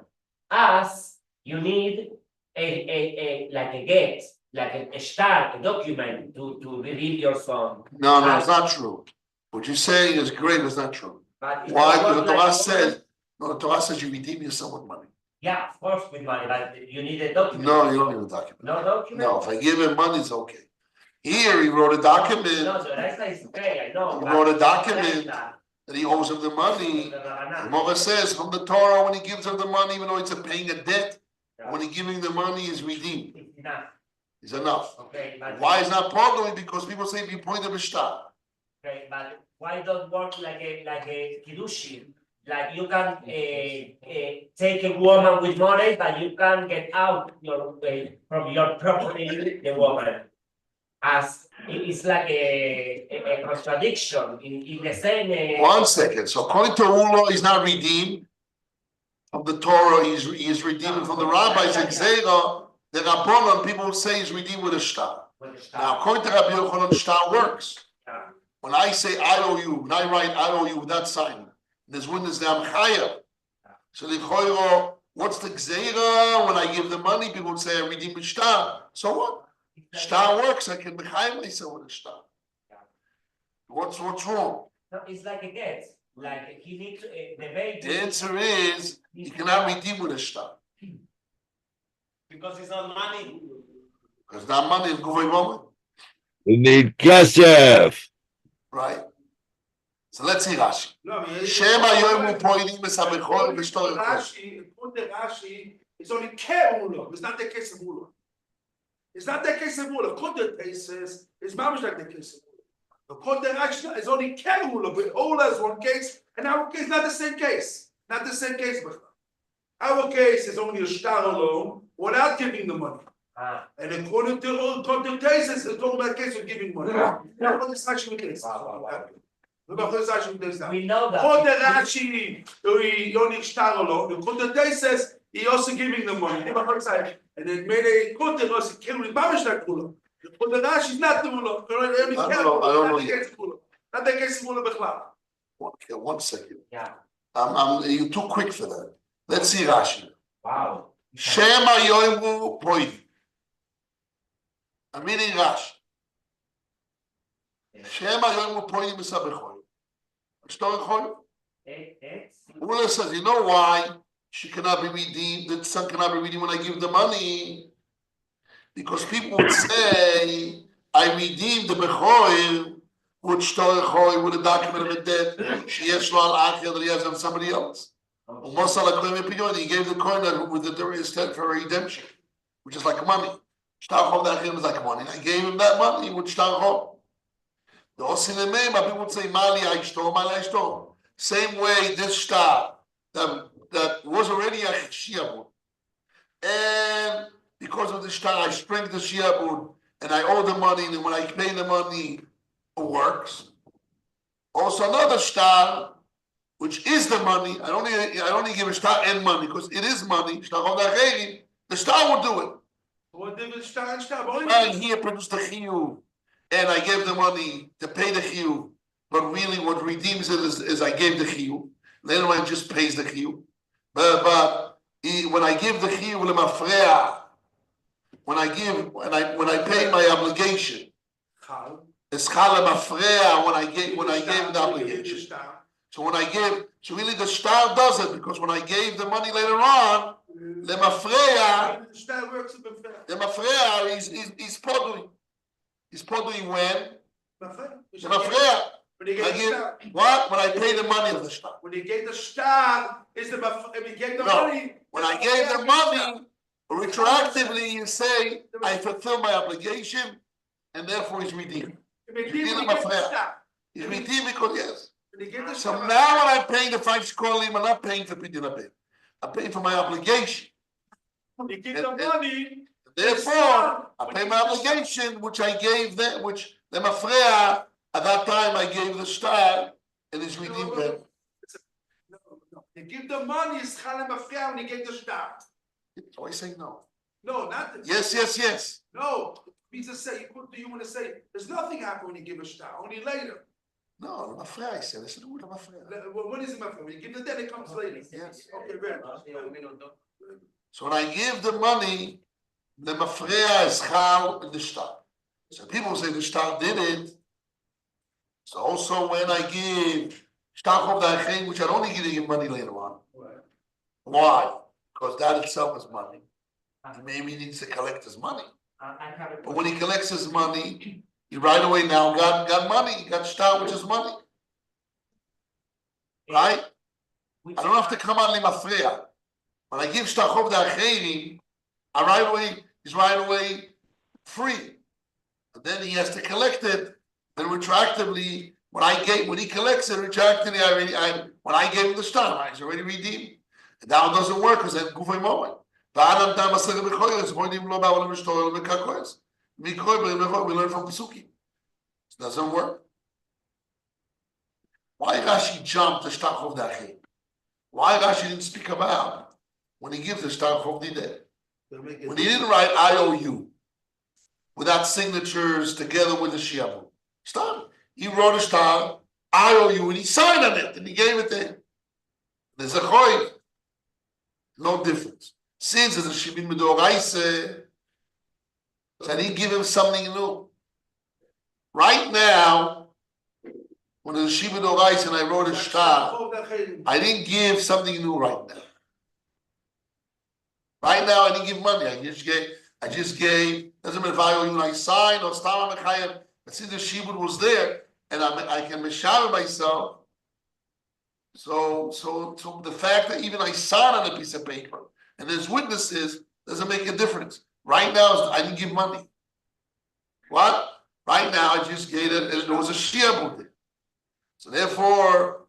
S6: As you need a like a get, like a start, a document to redeem your son.
S2: No, it's not true. What you're saying is great, it's not true.
S6: But
S2: Why? Because the Torah says, the Torah says you redeem yourself with money.
S6: Yeah, of course with money, but you need a document.
S2: No, you don't need a document.
S6: No document?
S2: No, if I give him money, it's okay. Here, he wrote a document.
S6: No, the rest is okay, I know.
S2: He
S6: but-
S2: wrote a document that he owes him the money. The Mother says from the Torah, when he gives him the money, even though it's paying a debt, when he giving the money is redeemed.
S6: It's enough,
S2: Is enough.
S6: okay, but.
S2: Why is not partnering? Because people say if you point the shtar.
S6: Okay, but why don't work like a kiddushin? Like you can take a woman with money, but you can't get out from your property the woman. As it's like a contradiction in the same.
S2: 1 second. So according to Ula, he's not redeemed from the Torah. He's redeemed from the rabbis. And Zera, the Rabbanon, people will say he's redeemed with a shtar. Now, according to Rabbi Yochanan, shtar works. When I say I owe you, when I write I owe you with that sign, there's witness that I'm chayav. So the choiro, what's the gzeira? When I give the money, people would say I redeem with shtar. So what? Shtar works. I can be chayav myself with a shtar. What's wrong?
S6: No, it's like a get. Like he needs the baby.
S2: The answer is you cannot redeem with a shtar
S4: Because it's not money.
S2: because that money is going moment,
S1: You need kesef.
S2: right? So let's see Rashi.
S3: No,
S2: Shema yomu poidim esabechol v'shtor echol.
S3: Rashi, put the Rashi, it's only Keulo, it's not the case of Ulo. It's not the case of Ulo. Kod the cases, it's mamish like the case of Ulo. The Kod the Rashi is only Keulo, but Ola is one case, and our case not the same case. Not the same case, but our case is only a shtar alone without giving the money. And according to Kod the cases, it's only a case of giving money. Now, what is actually the case?
S6: We know that.
S3: Kod the Rashi, he only shtar alone. The Kod the cases, he also giving the money. And then made a Kod the Rashi kill with mamish like Ulo. The Kod the Rashi is not the Ulo.
S2: I don't know yet.
S3: Not the case of Ulo Bechlal.
S2: Okay, 1 second.
S6: Yeah.
S2: You're too quick for that. Let's see Rashi.
S6: Wow.
S2: Shema yomu poidim. I'm reading Rashi. Shema yomu poidim esabechol. Shtor echol. Ula says, you know why she cannot be redeemed, the son cannot be redeemed when I give the money? Because people would say, I redeemed the Bechoil with Shtor Echol, with a document of a debt. She has Shloal Achel that he has on somebody else. He gave the coin with the instead for redemption, which is like money. Shtar Chol Dachim is like money. I gave him that money with Shtar Chol. The Osinimim, people would say, Mali Aishtor, Mali Aishtor. Same way, this shtar that was already a shiabud, and because of the shtar, I spring the shiabud, and I owe the money, and when I pay the money, it works. Also, another shtar, which is the money, I only give a shtar and money because it is money. The shtar will do it.
S3: What did it start? Only
S2: Man, here produced the chiyuv, and I gave the money to pay the chiyuv, but really what redeems it is I gave the chiyuv. Later on, just pays the chiyuv. But when I give the chiyuv lemafreya, when I pay my obligation, it's chal lemafreya when I gave the obligation. So really the star does it because when I gave the money later on, the mafreya, he's podui. He's podui when? The mafreya. What? When I pay the money of the star.
S3: When you gave the star, is the money.
S2: When I gave the money, retroactively you say, I fulfill my obligation, and therefore he's redeemed. He's redeemed because yes. So now when I'm paying the 5 shkolim, I'm not paying for pidyon abed. I'm paying for my obligation.
S3: You give the money.
S2: Therefore, I pay my obligation, which I gave them, which the mafreya, at that time I gave the star, and it's redeemed them.
S3: No. You give the money, it's chalem mafreya when you give the star.
S2: So I say no.
S3: No, not the.
S2: Yes.
S3: No, it means to say, you want to say, there's nothing happen when you give a star, only later.
S2: No, the mafreya, I said the word mafreya.
S3: What is the mafreya? When you give the debt, it comes later.
S2: Yes.
S3: Okay, very
S2: So when I give the money, the mafreya is chal in the star. So people say the star did it. So also when I give star chov da'achim, which I don't need to give money later on. Why? Because that itself is money. Maybe he needs to collect his money. But when he collects his money, he right away now got money. He got star, which is money. Right? I don't have to come on limafreya. When I give star chov da'achim, he's right away free. But then he has to collect it. Then retroactively, when he collects it, retroactively, when I gave him the star, he's already redeemed. And now it doesn't work because then gufay moment. We learn from Pesukim. It doesn't work. Why Rashi jumped to star chov da'achim? Why Rashi didn't speak about when he gives the star chov dideh? When he didn't write IOU without signatures together with the shiabu. Stop. He wrote a star, IOU, and he signed on it, and he gave it to him. There's a choiv. No difference. Since it's a shibin midoraise, so I didn't give him something new. Right now, when it's a shibin midoraise and I wrote a star, I didn't give something new right now. Right now, I didn't give money. I just gave. Doesn't matter if I signed or stam mechayev. But since the shibud was there, and I can meshav myself. So the fact that even I signed on a piece of paper and there's witnesses doesn't make a difference. Right now, I didn't give money. What? Right now, I just gave it, and there was a shibud there. So therefore,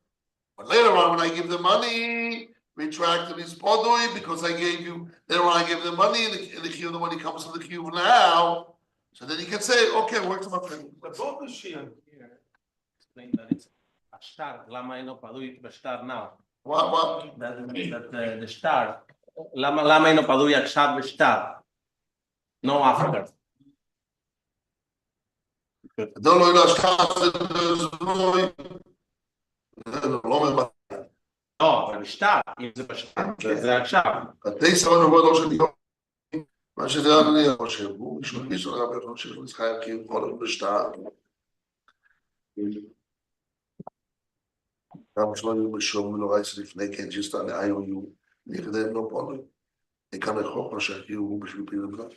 S2: but later on, when I give the money, retracted his podui because I gave you. Then when I give the money in the queue, the money comes to the queue now. So then he can say, "Okay, work to my friend."
S3: The both is here.
S4: Explain that it's a star. למה אינו פדוי בשטר now?
S2: What?
S4: That the star. למה אינו פדוי עכשיו בשטר? No after.
S2: לא
S4: לא, בשטר. אם זה בשטר, זה עכשיו.
S2: די סבבה מאוד לא שאני מה שזה אני חושב, הוא משמעית הרבה פעמים שיש חייב כי הוא כל בשטר. גם שלנו בשום לא רייס לפני כן ג'יסטה ל-IOU נכדם לא פועלים. כאן לחוק מה שהכיר הוא בשביל פעיל בלד.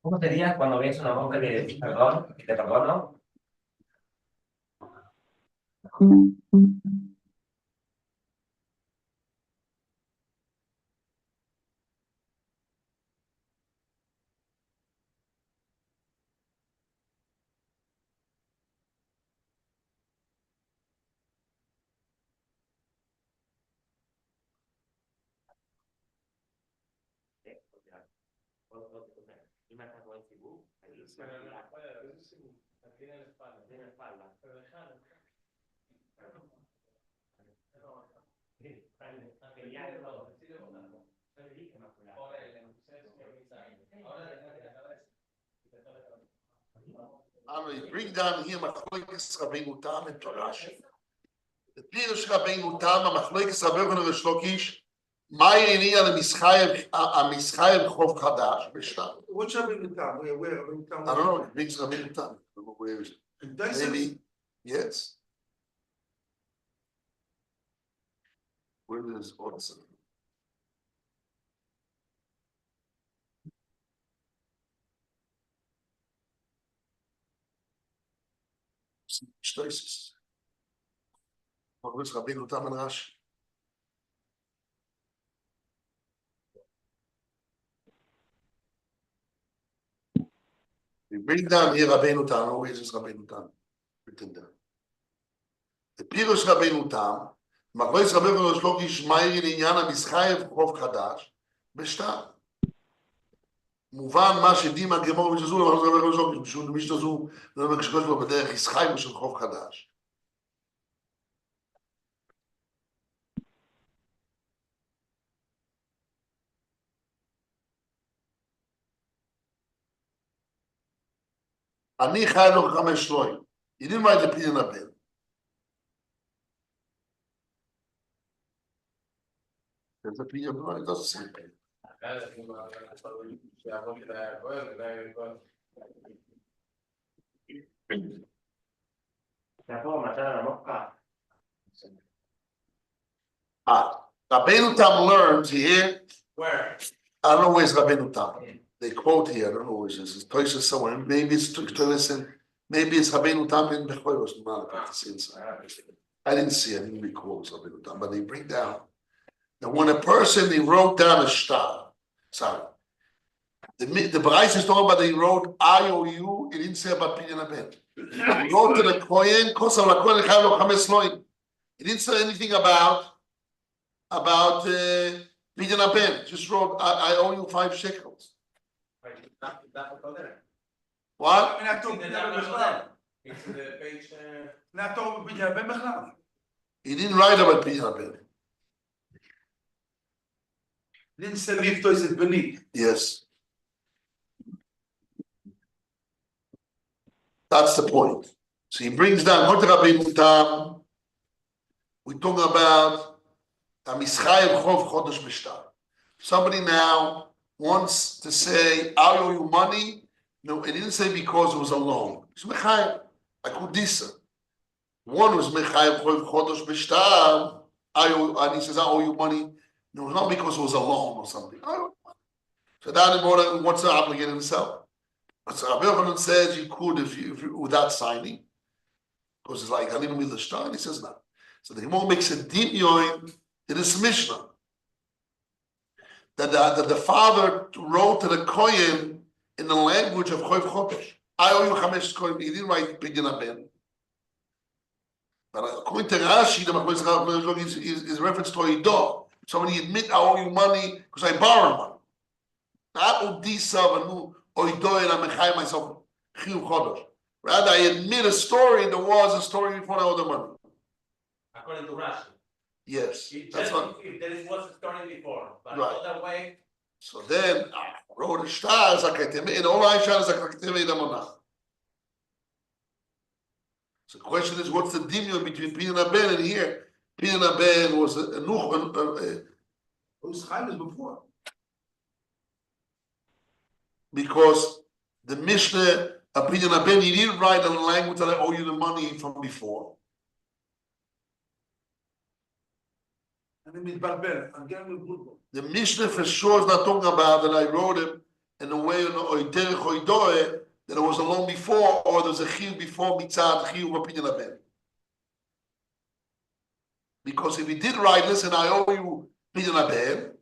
S6: ¿Cómo sería cuando ves una monja que perdón, que te perdono?
S2: Bring down here Machlokes Rabbeinu Tam and Rashi. The Pirush Rabbeinu Tam, Machlokes Rabbeinu Rish Lakish, Ma'iri al Mischayev Chov Chadash.
S3: Which Rabbeinu Tam? Where Rabbeinu Tam?
S2: I don't know. It brings Rabbeinu Tam. I don't know where is it. Maybe yes. Where is Otson? Shtoisis. What is Rabbeinu Tam and Rashi? We bring down here Rabbeinu Tam. Where is this Rabbeinu Tam? Written down. The Pirush Rabbeinu Tam, Machlokes Rabbeinu Rish Lakish, Ma'iri לעניין המסחייב חוב חדש בשטר. מובן מה שדין הגמור ושזו למחלוקת רבנו rish lakish, בשביל מי שזו, כשקוראים לו בדרך ישחייב של חוב חדש. אני חייב לו 5 שלויים. You didn't write the opinion of Ben. There's a opinion, no, it doesn't say opinion. Rabbeinu Tam learns here.
S4: Where?
S2: I don't know where's Rabbeinu Tam. They quote here, I don't know where it is. It's Toysha somewhere. Maybe it's to listen. Maybe it's Rabbeinu Tam in Bechoros. I didn't see it. I didn't recall it was Rabbeinu Tam. But they bring down that when a person, he wrote down a star. Sorry. The Bryce is talking about he wrote IOU. He didn't say about Pinyan Aben. He wrote to the Kohen, Kosav LaKohen, Chayav Lo Chames Loim. He didn't say anything about Pinyan Aben. Just wrote, I owe you 5 shekels. What?
S3: Not talking about
S4: It's the page.
S3: Not talking about Ben Bechlav.
S2: He didn't write about Pinyan Aben.
S3: Didn't say Rifto is it Beni.
S2: Yes. That's the point. So he brings down Rabbeinu Tam. We're talking about Mischayev Chov Chodesh B'Shtar. Somebody now wants to say, I owe you money. No, it didn't say because it was a loan. It's Mechayev, like Udisa. One was Mechayev Chov Chodesh B'Shtar. And he says, I owe you money. No, it's not because it was a loan or something. So that what's the obligate himself? So Rabbi Yochanan says you could if you without signing, because it's like Halim Milashtar, and he says no. So the Gemara makes a dinyoin in this Mishnah that the father wrote to the Kohen in the language of Choiv Chodesh. I owe you 5 Kohen. He didn't write Pinyan Aben. But according to Rashi, the Machlokes is reference to Oido. Somebody admit I owe you money because I borrowed money. Not Udisa v'nu Oido and I'm mechayim myself chiyuv chodesh. Rather, I admit a story. There was a story before I owed the money.
S4: According to Rashi.
S2: Yes,
S4: It
S2: that's
S4: just
S2: what.
S4: if there was a story before, but
S2: Right.
S4: other way.
S2: So then, wrote a star zakateme, and all I shot is zakateme damonach. So the question is, what's the dimion between Pinyan Aben and here? Pinyan Aben was a nuch.
S3: Whose time is before?
S2: Because the Mishnah of Pinyan Aben, he didn't write in the language that I owe you the money from before.
S3: And then Mitbalbel. Again with good.
S2: The Mishnah for sure is not talking about that I wrote him in a way that it was a loan before, or there's a chiyuv before mitzad chiyuv of Pinyan Aben. Because if he did write, listen, I owe you Pinyan Aben,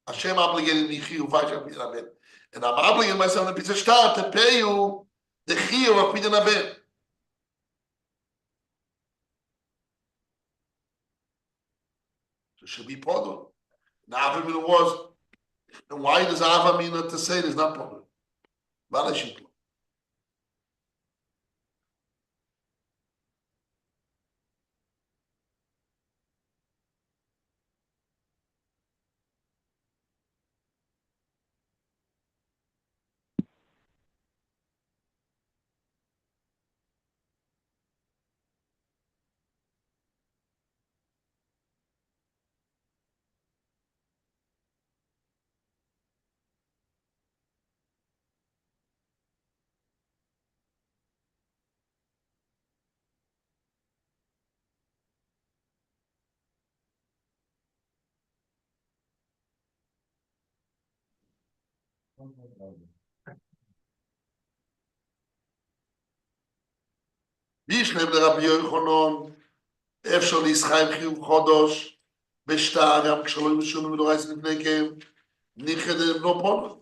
S2: Hashem obligated me chiyuv Pinyan Aben, and I'm obligating myself in the Pitzah Shtar to pay you the chiyuv of Pinyan Aben. So it should be podul. Now, if it was, and why does Ava mean not to say it is not podul? Bishlem le Rabbi Yochanan, אפשר להסחיים חיוב חודש, בשטר, גם כשלא משום מדורייס לפני כן, נכד לבנו פונה.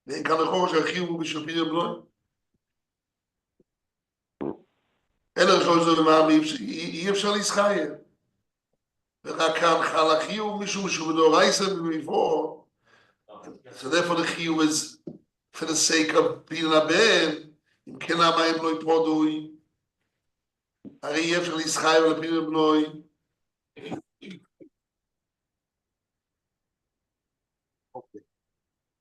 S2: ואין כאן לחור שהחיוב הוא בשביל בנו. אלא לחור זה מה, אי אפשר להסחיים. ורק כאן חל החיוב משום מדורייס במבוא. So therefore the chiyuv is for the sake of being a ben. אם כן המים לא יפרודוי. הרי אי אפשר להסחייב לפי בנוי. Okay.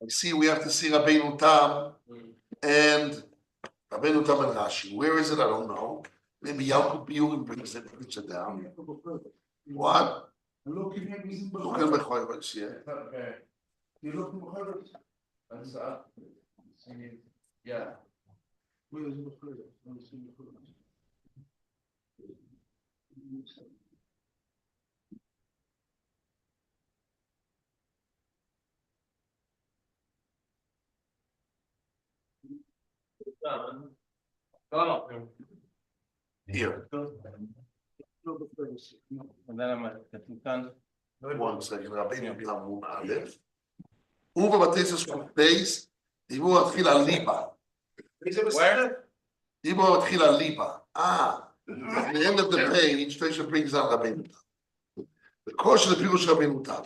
S2: I see we have to see Rabbeinu Tam and Rabbeinu Tam and Rashi. Where is it? I don't know. Maybe Yalkut Biyurim brings it down. What? Look in Bechoyvot, yeah. You look in Bechoyvot? Yeah. Where is Bechoyvot? Here. One second, Rabbeinu Tam Aleph. Uva Batesis Beis, Dibu Atchil al Liba.
S3: Where?
S2: Dibu Atchil al Liba. At the end of the page, Tosha brings down Rabbeinu Tam. The course of the Pirush Rabbeinu Tam.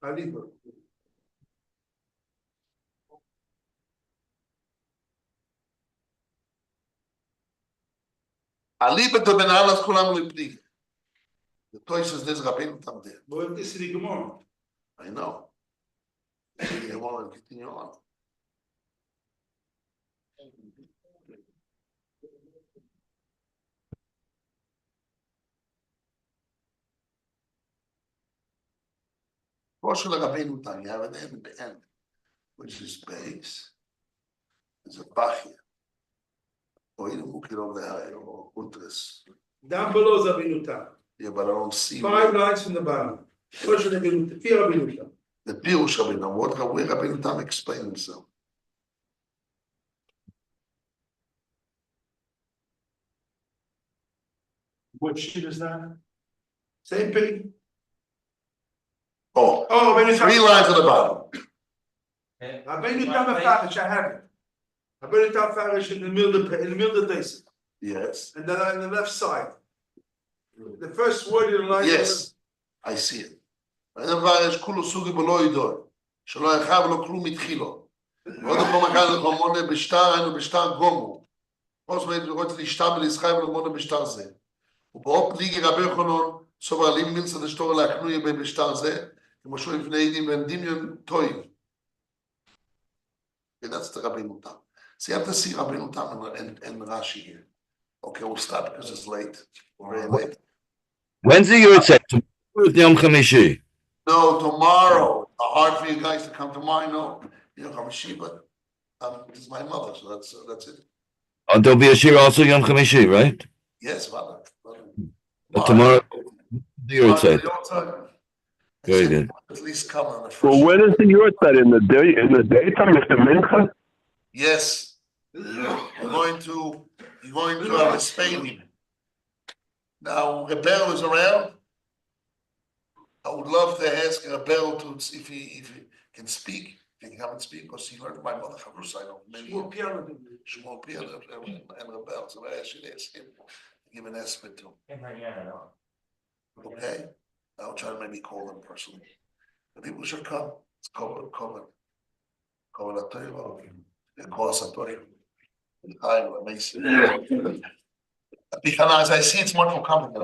S2: Aliba. Aliba to Benalas Kulam Lipni. The Tosha says there's Rabbeinu Tam there.
S3: But this is the Gemara.
S2: I know. You want to continue on. Portion of Rabbeinu Tam, you have an end at the end, which is base. There's a bach here. Or you don't it over there, or Utris.
S3: Down below is Rabbeinu Tam.
S2: Yeah, but I don't see.
S3: 5 lines from the bottom. First Rabbeinu Tam, fear Rabbeinu Tam.
S2: The Pirush Rabbeinu Tam, where Rabbeinu Tam explain himself.
S5: What sheet is that?
S3: Same page.
S2: Oh,
S3: Oh, Rabbeinu Tam.
S2: 3 lines at the bottom.
S3: Rabbeinu Tam Farish, I have it. Rabbeinu Tam Farish in the middle of the
S2: Yes.
S3: and then on the left side. The first word in the line.
S2: Yes, I see it. הדבר יש כולו סוגי בלא ידוע, שלא יחב לו כלום מתחילו. עוד פעם כאן לחומונה בשטר, היינו בשטר גומו. פרוס מהם לראות להשתר ולהסחייב למונה בשטר זה. ובאופן ליגי רבי חונון, סובר עלים מילסה דשתור להקנוי בשטר זה, כמו שהוא לפני עדים ואין דמיון טויב. And that's the Rabbeinu Tam. So you have to see Rabbeinu Tam and Rashi here. Okay, we'll stop because it's late. Very late.
S1: When's the Yurtzeit? Tomorrow Yom Chamishi.
S2: No, tomorrow. Hard for you guys to come tomorrow. No, Yom Chamishi, but this is my mother, so that's it.
S1: Oh, there'll be a shir also Yom Chamishi, right?
S2: Yes, mother.
S1: But tomorrow, the Yurtzeit. Very good.
S2: At least come on the first.
S7: Well, when is the Yurtzeit? In the daytime, is the mincha?
S2: Yes, you're going to have a spaining. Now, Rebel is around. I would love to ask Rebel to see if he can speak. If he can come and speak, because he learned my mother Chavrus. I know many Shmuel Piel and Rebel. So I should ask him to give an estimate to him. Okay, I'll try to maybe call him personally. The people should come. It's covered. As I see, it's much more complicated.